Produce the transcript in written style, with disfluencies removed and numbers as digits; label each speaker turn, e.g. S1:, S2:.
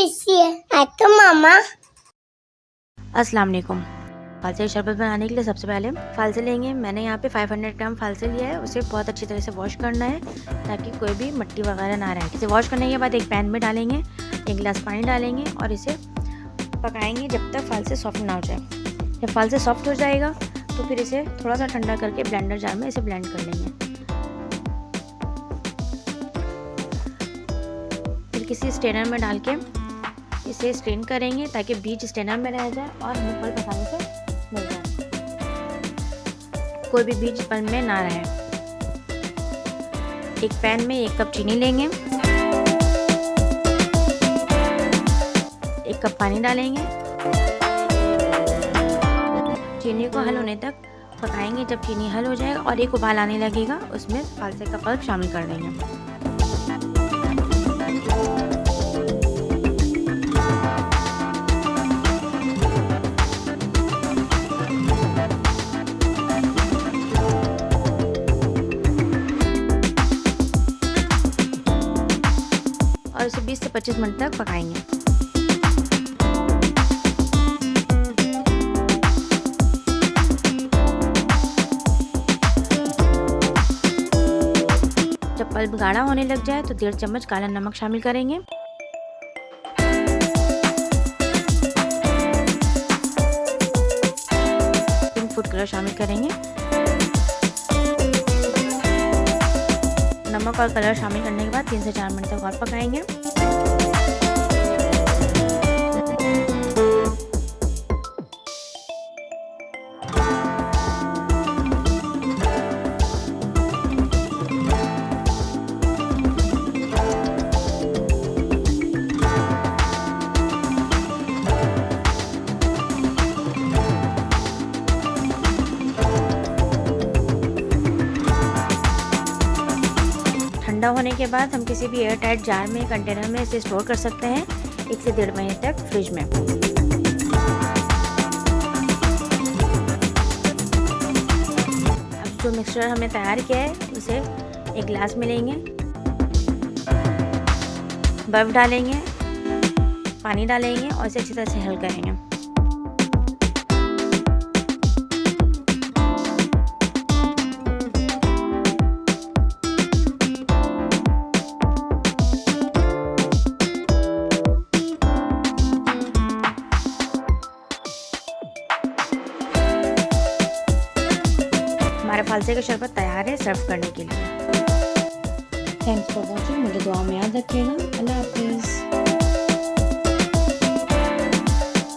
S1: कैसी है तो मामा?
S2: अस्सलाम वालेकुम। फालसे शरबत बनाने के लिए सबसे पहले फालसे लेंगे। मैंने यहाँ पे 500 ग्राम फालसे लिया है। उसे बहुत अच्छी तरह से वॉश करना है ताकि कोई भी मिट्टी वगैरह ना रहे। इसे वॉश करने के बाद एक पैन में डालेंगे, 1 गिलास पानी डालेंगे और इसे पकाएंगे जब तक फालसे सॉफ्ट ना हो जाए। जब फालसे सॉफ्ट हो जाएगा तो फिर इसे थोड़ा सा ठंडा करके ब्लेंडर जार में इसे ब्लेंड कर लेंगे। फिर किसी स्ट्रेनर में डाल के इसे स्ट्रेन करेंगे ताकि बीज स्ट्रेनर में रह जाए और हमें पल्प आसानी से मिल जाए, कोई भी बीज पल्प में ना रहे। एक पैन में 1 कप चीनी लेंगे, 1 कप पानी डालेंगे। चीनी को हल होने तक पकाएंगे। जब चीनी हल हो जाएगा और एक उबाल आने लगेगा, उसमें फालसे का पल्प शामिल कर देंगे। और इसे 20 से 25 मिनट तक पकाएंगे। जब पल्प गाढ़ा होने लग जाए तो 1.5 चम्मच काला नमक शामिल करेंगे। पिंक फूड कलर शामिल करेंगे। नमक और कलर शामिल करने के बाद 3 से 4 मिनट तक और पकाएंगे। ठंडा होने के बाद हम किसी भी एयर टाइट जार में, कंटेनर में इसे स्टोर कर सकते हैं 1 से 1.5 महीने तक फ्रिज में। अब जो मिक्सचर हमने तैयार किया है उसे एक गिलास में लेंगे, बर्फ डालेंगे, पानी डालेंगे और इसे अच्छी तरह से हल करेंगे। हमारा फालसे का शरबत तैयार है सर्व करने के लिए।
S3: Thanks for watching. मुझे दुआ में याद रखिएगा। अल्लाह हाफिज़।